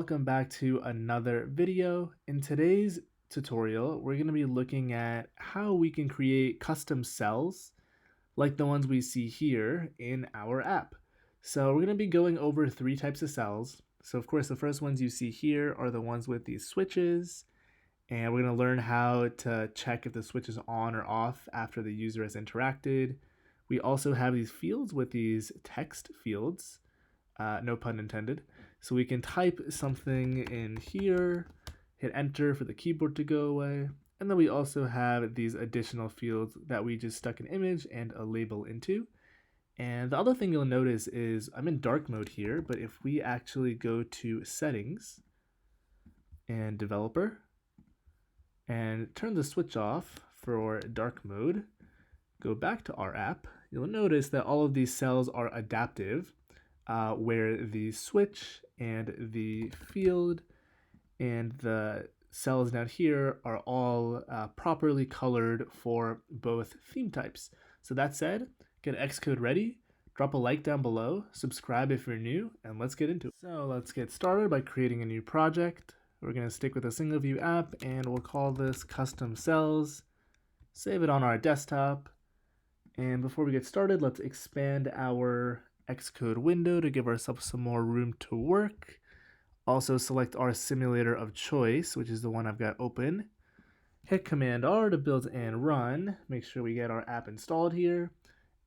welcome back to another video. In today's tutorial, we're going to be looking at how we can create custom cells like the ones we see here in our app. So we're going to be going over three types of cells. So of course, the first ones you see here are the ones with these switches, and we're going to learn how to check if the switch is on or off after the user has interacted. We also have these fields with these text fields, no pun intended. So we can type something in here, hit enter for the keyboard to go away, and then we also have these additional fields that we just stuck an image and a label into. And the other thing you'll notice is I'm in dark mode here, but if we actually go to settings and developer and turn the switch off for dark mode, go back to our app, you'll notice that all of these cells are adaptive, where the switch and the field and the cells down here are all properly colored for both theme types. So that said, get Xcode ready, drop a like down below, subscribe if you're new, and let's get into it. So let's get started by creating a new project. We're going to stick with a single view app, and we'll call this custom cells. Save it on our desktop. And before we get started, let's expand our Xcode window to give ourselves some more room to work. Also select our simulator of choice, which is the one I've got open. Hit Command R to build and run. Make sure we get our app installed here.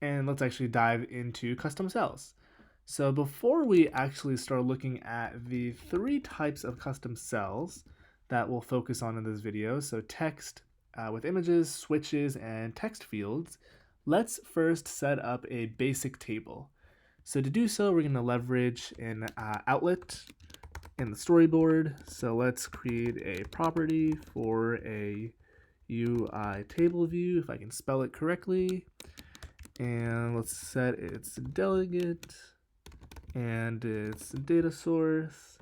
And let's actually dive into custom cells. So before we actually start looking at the three types of custom cells that we'll focus on in this video, so text with images, switches, and text fields, let's first set up a basic table. So to do so, we're going to leverage an outlet in the storyboard. So let's create a property for a UITableView, if I can spell it correctly. And let's set its delegate and its data source.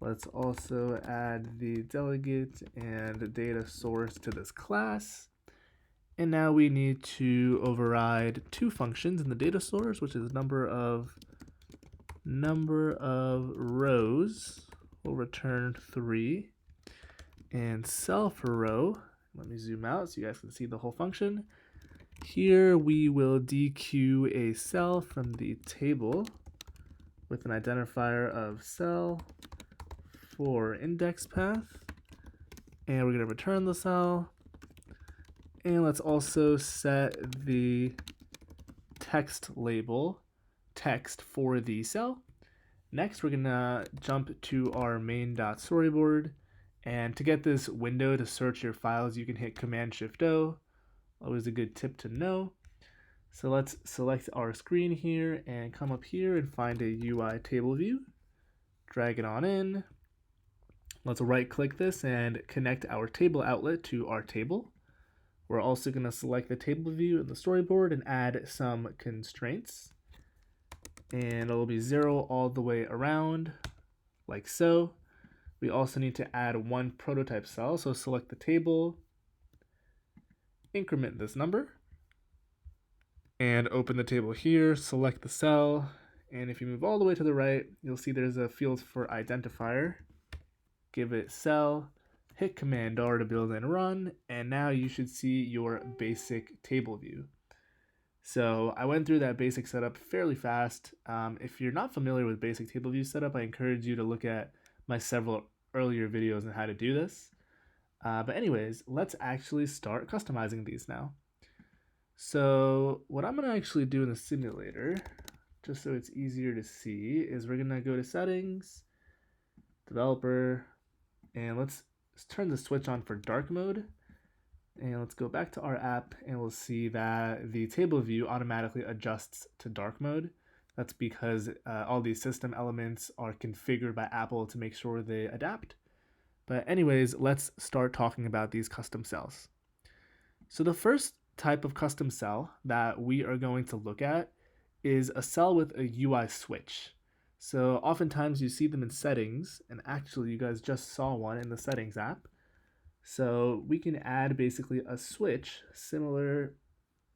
Let's also add the delegate and data source to this class. And now we need to override two functions in the data source, which is number of rows will return 3, and cell for row. Let me zoom out so you guys can see the whole function. Here we will dequeue a cell from the table with an identifier of cell for index path, and we're going to return the cell. And let's also set the text label, text for the cell. Next, we're gonna jump to our main.storyboard. And to get this window to search your files, you can hit Command-Shift-O. Always a good tip to know. So let's select our screen here and come up here and find a UITableView. Drag it on in. Let's right-click this and connect our table outlet to our table. We're also going to select the table view in the storyboard and add some constraints. And it'll be 0 all the way around, like so. We also need to add one prototype cell, so select the table, increment this number, and open the table here, select the cell, and if you move all the way to the right, you'll see there's a field for identifier. Give it cell, hit Command R to build and run, and now you should see your basic table view. So I went through that basic setup fairly fast. If you're not familiar with basic table view setup, I encourage you to look at my several earlier videos on how to do this. But anyways, let's actually start customizing these now. So what I'm going to actually do in the simulator, just so it's easier to see, is we're going to go to settings, developer, and let's turn the switch on for dark mode. And let's go back to our app and we'll see that the table view automatically adjusts to dark mode. That's because all these system elements are configured by Apple to make sure they adapt. But anyways, let's start talking about these custom cells. So the first type of custom cell that we are going to look at is a cell with a UI switch. So oftentimes you see them in settings, and actually you guys just saw one in the settings app. So we can add basically a switch similar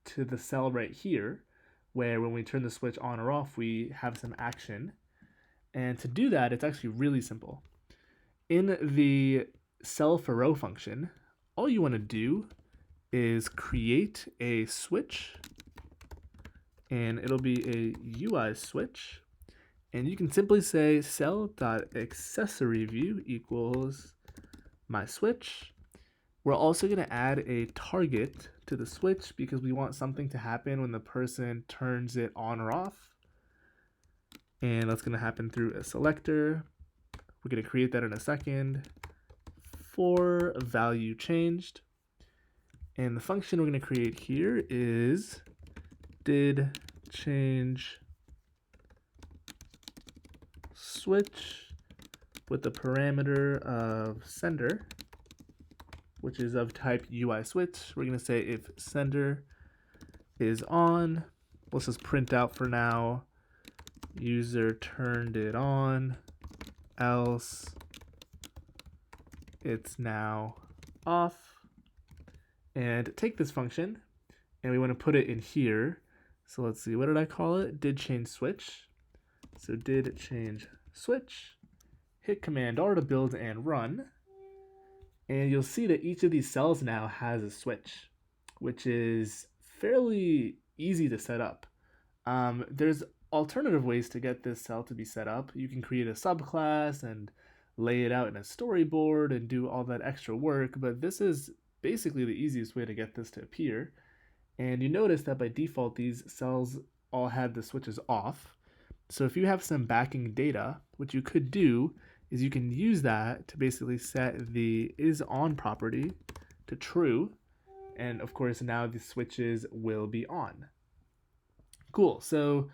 to the cell right here, where when we turn the switch on or off, we have some action. And to do that, it's actually really simple. In the cell for row function, all you want to do is create a switch, and it'll be a UI switch. And you can simply say cell.accessoryView equals my switch. We're also going to add a target to the switch because we want something to happen when the person turns it on or off. And that's going to happen through a selector. We're going to create that in a second. For value changed. And the function we're going to create here is did change switch with the parameter of sender, which is of type UI switch. We're going to say if sender is on, let's just print out for now, user turned it on, else it's now off. And take this function and we want to put it in here. So let's see, what did I call it? Did change switch. So did change switch. Hit Command R to build and run. And you'll see that each of these cells now has a switch, which is fairly easy to set up. There's alternative ways to get this cell to be set up. You can create a subclass and lay it out in a storyboard and do all that extra work, but this is basically the easiest way to get this to appear. And you notice that by default, these cells all had the switches off. So if you have some backing data, what you could do is you can use that to basically set the isOn property to true. And of course, now the switches will be on. Cool. So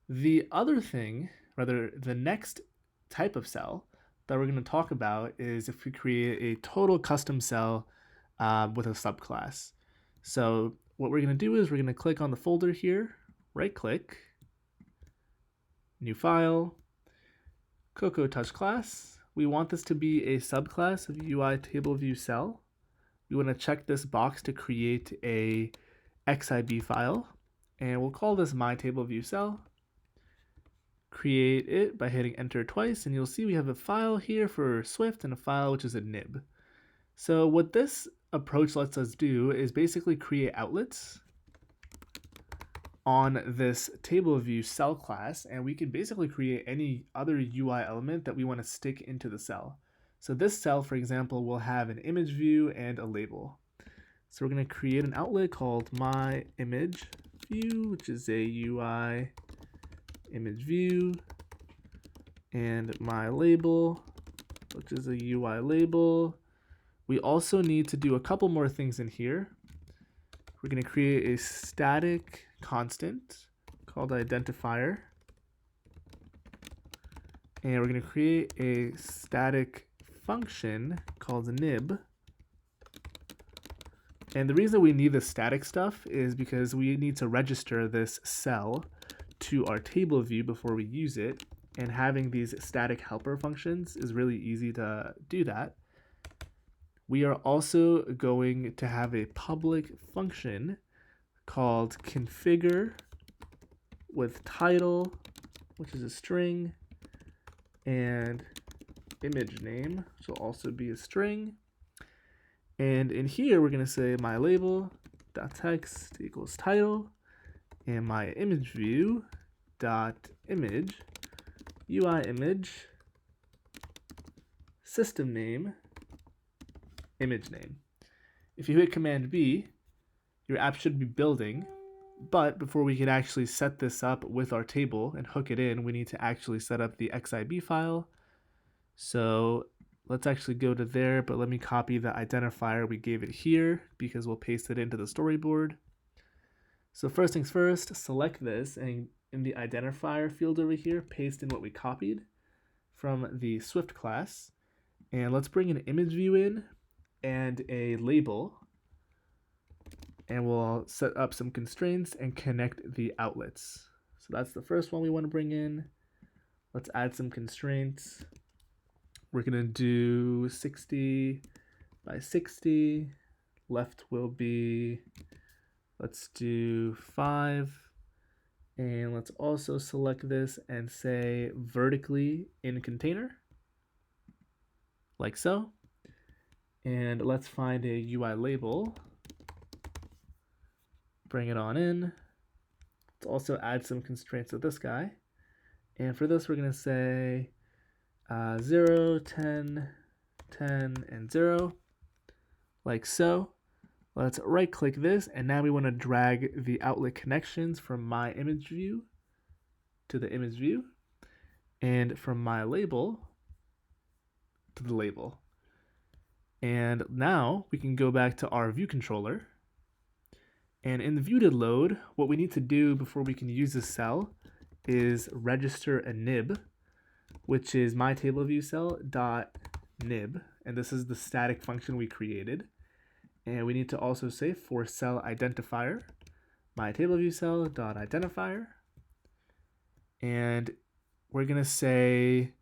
the other thing, rather the next type of cell that we're going to talk about is if we create a total custom cell with a subclass. So what we're going to do is we're going to click on the folder here, right click, new file, Cocoa Touch class. We want this to be a subclass of UITableView cell. We want to check this box to create a XIB file, and we'll call this myTableView cell. Create it by hitting enter twice, and you'll see we have a file here for Swift and a file which is a nib. So what this approach lets us do is basically create outlets on this tableview cell class, and we can basically create any other UI element that we want to stick into the cell. So this cell, for example, will have an image view and a label. So we're going to create an outlet called myImageView, which is a UI image view, and my label, which is a UI label. We also need to do a couple more things in here. We're going to create a static constant called identifier. And we're going to create a static function called nib. And the reason we need the static stuff is because we need to register this cell to our table view before we use it. And having these static helper functions is really easy to do that. We are also going to have a public function called configure with title, which is a string, and image name, which will also be a string. And in here, we're going to say my label.text equals title, and my image view dot image UI image system name image name. If you hit Command B, your app should be building, but before we can actually set this up with our table and hook it in, we need to actually set up the XIB file. So let's actually go to there, but let me copy the identifier we gave it here because we'll paste it into the storyboard. So first things first, select this, and in the identifier field over here, paste in what we copied from the Swift class. And let's bring an image view in and a label, and we'll set up some constraints and connect the outlets. So that's the first one we want to bring in. Let's add some constraints. We're going to do 60 by 60. Left will be, let's do 5. And let's also select this and say vertically in container. like so. And let's find a UI label. Bring it on in. Let's also add some constraints to this guy. And for this, we're going to say 0, 10, 10, and 0, like so. Let's right click this, and now we want to drag the outlet connections from my image view to the image view, and from my label to the label. And now we can go back to our view controller. And in the view to load, what we need to do before we can use this cell is register a nib, which is my tableview cell dot nib, and this is the static function we created. And we need to also say for cell identifier, my tableview cell dot identifier, and we're gonna say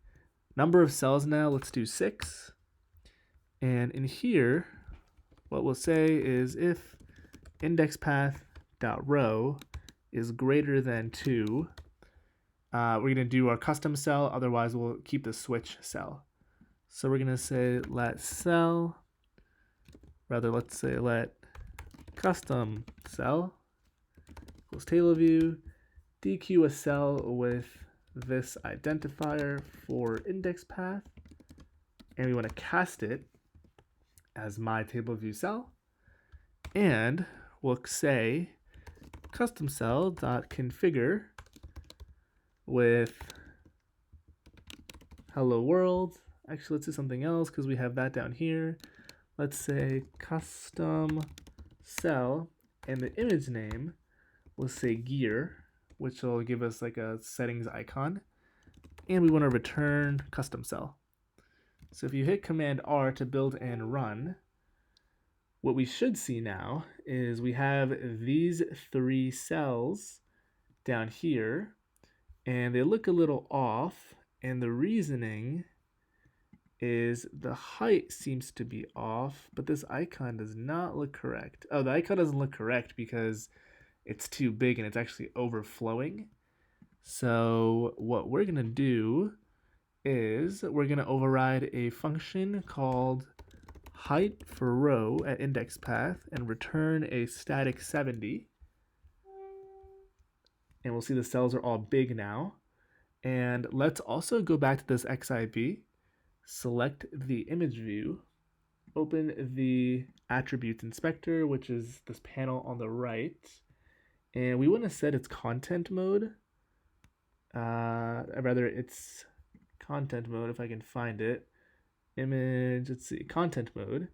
number of cells now. Let's do 6. And in here, what we'll say is if index path dot row is greater than 2, we're gonna do our custom cell. Otherwise, we'll keep the switch cell. So we're gonna say let cell. Let's say let custom cell equals tableview, dequeue a cell with this identifier for index path, and we want to cast it as my tableview cell, and we'll say custom cell dot configure with hello world. Actually, let's do something else because we have that down here. Let's say custom cell, and the image name will say gear, which will give us like a settings icon. And we want to return custom cell. So if you hit Command R to build and run, what we should see now is we have these 3 cells down here, and they look a little off, and the reasoning is the height seems to be off, but this icon does not look correct. Oh, the icon doesn't look correct because it's too big and it's actually overflowing. So what we're gonna do is we're gonna override a function called height for row at index path and return a static 70. And we'll see the cells are all big now. And let's also go back to this XIB, select the image view, open the attributes inspector, which is this panel on the right, and we want to set its content mode. Rather, it's content mode, if I can find it. Image, let's see, content mode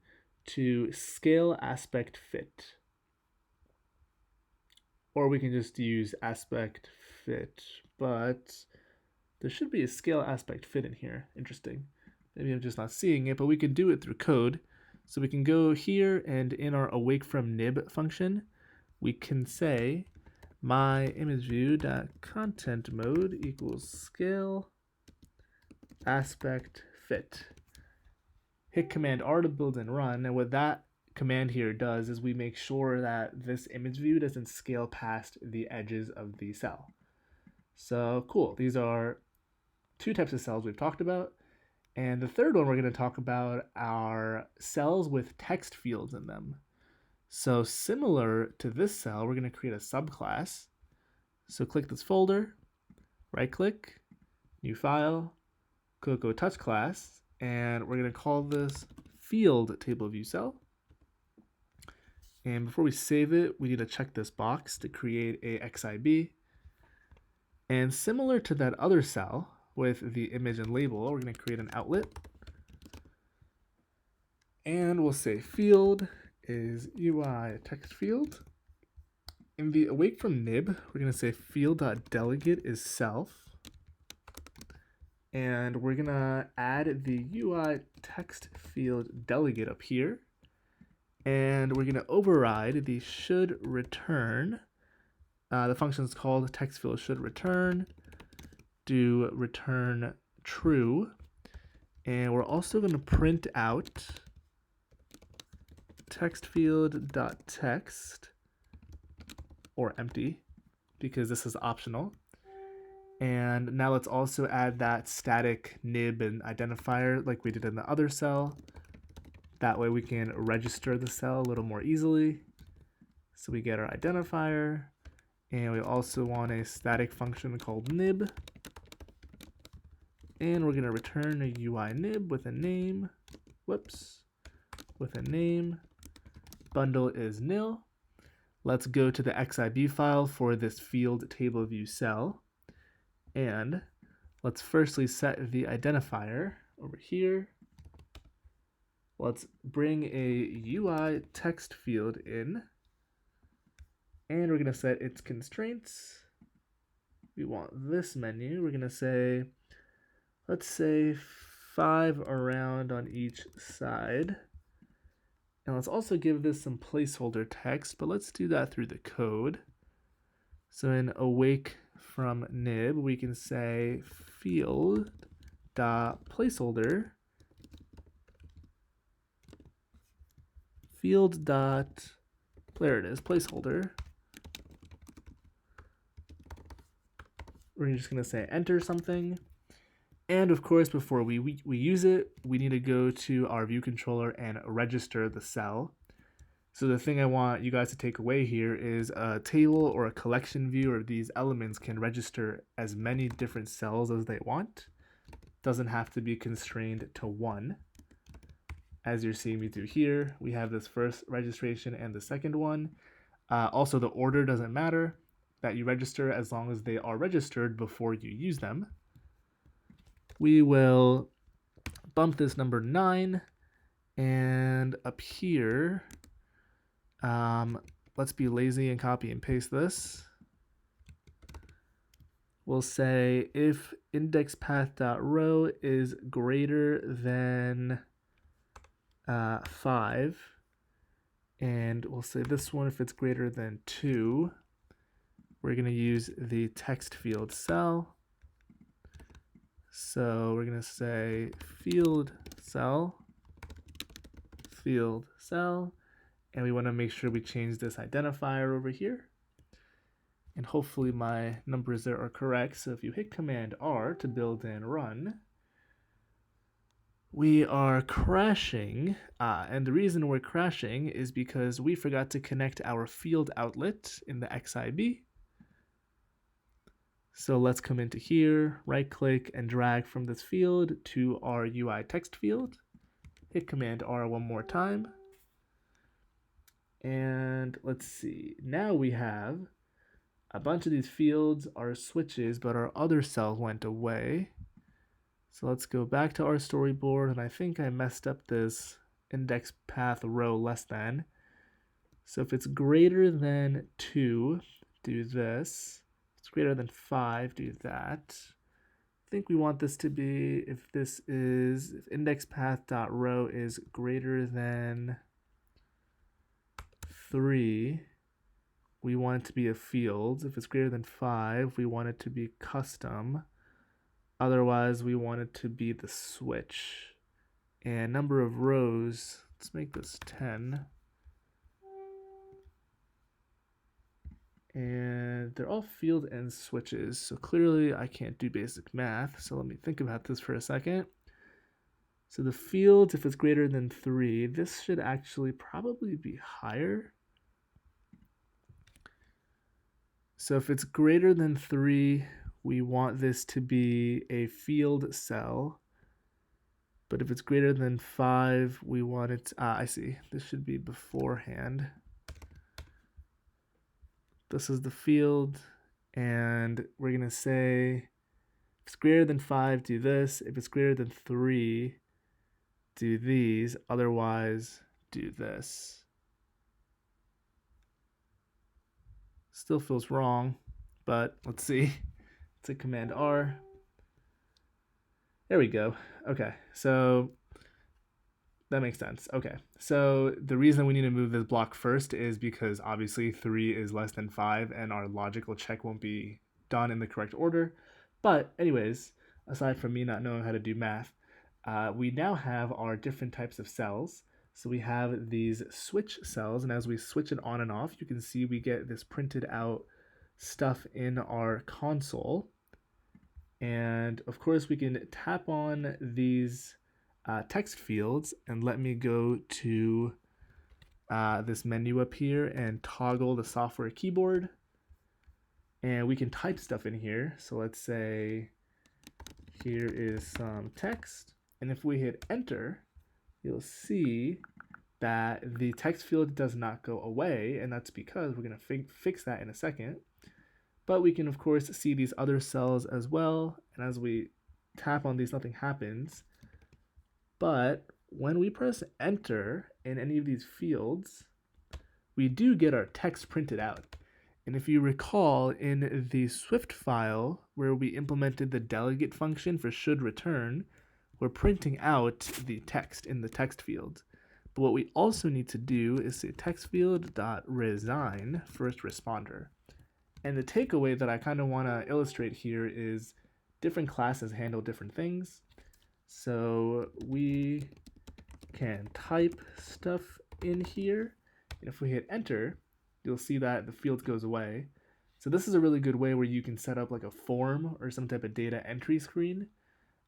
to scale aspect fit. Or we can just use aspect fit, but there should be a scale aspect fit in here. Interesting. Maybe I'm just not seeing it, but we can do it through code. So we can go here, and in our awake from nib function, we can say my image view dot content mode equals scale aspect fit. Hit Command R to build and run, and what that command here does is we make sure that this image view doesn't scale past the edges of the cell. So cool. These are 2 types of cells we've talked about. And the third one we're going to talk about are cells with text fields in them. So similar to this cell, we're going to create a subclass. So click this folder, right click, new file, go touch class, and we're going to call this field tableview cell. And before we save it, we need to check this box to create a XIB. And similar to that other cell, with the image and label, we're going to create an outlet. And we'll say field is UI text field. In the awake from nib, we're going to say field.delegate is self. And we're going to add the UI text field delegate up here. And we're going to override the should return. The function is called text field should return. Do return true, and we're also going to print out text field dot text or empty because this is optional, And now let's also add that static nib and identifier like we did in the other cell. That way we can register the cell a little more easily. So we get our identifier, and we also want a static function called nib. And we're gonna return a UI nib with a name. Whoops, with a name. Bundle is nil. Let's go to the XIB file for this field table view cell. And let's firstly set the identifier over here. Let's bring a UI text field in. And we're going to set its constraints. We want this menu. We're going to say, let's say 5 around on each side. And let's also give this some placeholder text, but let's do that through the code. So in awake from nib, we can say field dot placeholder field dot, there it is, placeholder. We're just going to say enter something. And of course, before we use it, we need to go to our view controller and register the cell. So the thing I want you guys to take away here is a table or a collection view of these elements can register as many different cells as they want. Doesn't have to be constrained to one. As you're seeing me do here, we have this first registration and the second one. Also, the order doesn't matter that you register as long as they are registered before you use them. We will bump this number 9, and up here, let's be lazy and copy and paste this. We'll say if indexPath.row is greater than 5, and we'll say this one if it's greater than 2. We're going to use the text field cell. So we're going to say field cell, and we want to make sure we change this identifier over here. And hopefully my numbers there are correct. So if you hit Command R to build and run, we are crashing, and the reason we're crashing is because we forgot to connect our field outlet in the XIB. So let's come into here, right click and drag from this field to our UI text field. Hit Command R one more time. And let's see, now we have a bunch of these fields are switches, but our other cell went away. So let's go back to our storyboard, and I think I messed up this index path row less than. So if it's greater than 2, do this. If it's greater than 5, do that. I think we want this to be, if indexPath.row is greater than 3, we want it to be a field. If it's greater than 5, we want it to be custom. Otherwise, we want it to be the switch. And number of rows, let's make this 10. And they're all field and switches, so clearly I can't do basic math, so let me think about this for a second. So the fields, if it's greater than 3, this should actually probably be higher. So if it's greater than 3, we want this to be a field cell. But if it's greater than 5, we want it, I see, this should be beforehand. This is the field, and we're gonna say, if it's greater than 5, do this. If it's greater than 3, do these. Otherwise, do this. Still feels wrong, but let's see. It's a Command R. There we go. Okay, so that makes sense. Okay, so the reason we need to move this block first is because obviously 3 is less than 5 and our logical check won't be done in the correct order. But anyways, aside from me not knowing how to do math, we now have our different types of cells. So we have these switch cells, and as we switch it on and off, you can see we get this printed out stuff in our console. And of course, we can tap on these text fields, and let me go to this menu up here and toggle the software keyboard. And we can type stuff in here. So let's say here is some text. And if we hit enter, you'll see that the text field does not go away, and that's because we're going to fix that in a second. But we can, of course, see these other cells as well, and as we tap on these, nothing happens. But when we press enter in any of these fields, we do get our text printed out. And if you recall, in the Swift file where we implemented the delegate function for should return, we're printing out the text in the text field. But what we also need to do is say text field.resign first responder. And the takeaway that I kind of want to illustrate here is different classes handle different things. So we can type stuff in here, and if we hit enter, you'll see that the field goes away. So this is a really good way where you can set up like a form or some type of data entry screen.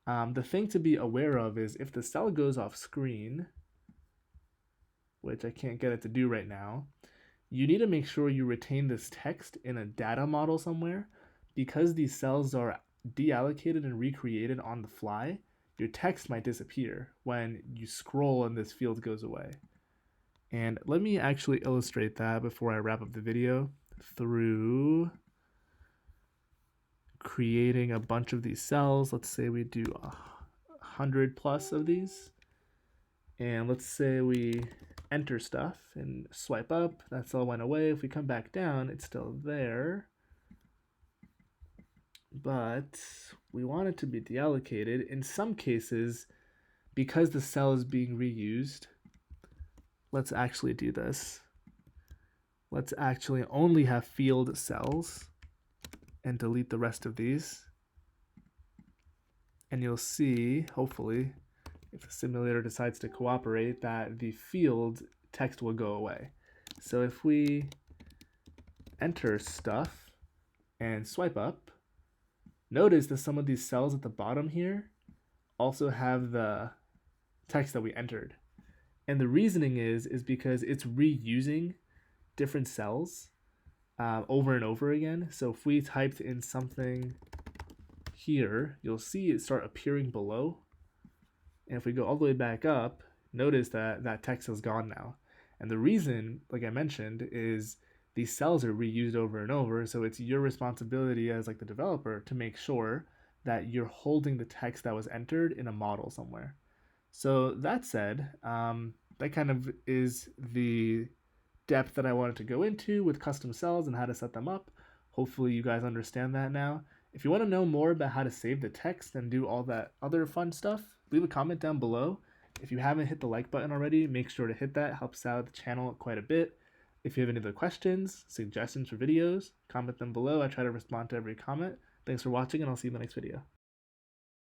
The thing to be aware of is if the cell goes off screen, which I can't get it to do right now, you need to make sure you retain this text in a data model somewhere. Because these cells are deallocated and recreated on the fly, your text might disappear when you scroll and this field goes away. And let me actually illustrate that before I wrap up the video through creating a bunch of these cells. Let's say we do 100 plus of these. And let's say we enter stuff and swipe up, that cell went away. If we come back down, it's still there. But we want it to be deallocated. In some cases, because the cell is being reused, let's actually do this. Let's actually only have field cells and delete the rest of these. And you'll see, hopefully, if the simulator decides to cooperate, that the field text will go away. So if we enter stuff and swipe up, notice that some of these cells at the bottom here also have the text that we entered. And the reasoning is because it's reusing different cells over and over again. So if we typed in something here, you'll see it start appearing below. And if we go all the way back up, notice that that text is gone now. And the reason, like I mentioned, is these cells are reused over and over. So it's your responsibility as like the developer to make sure that you're holding the text that was entered in a model somewhere. So that said, that kind of is the depth that I wanted to go into with custom cells and how to set them up. Hopefully you guys understand that now. If you want to know more about how to save the text and do all that other fun stuff, leave a comment down below. If you haven't hit the like button already, make sure to hit that. It helps out the channel quite a bit. If you have any other questions, suggestions for videos, comment them below. I try to respond to every comment. Thanks for watching, and I'll see you in the next video.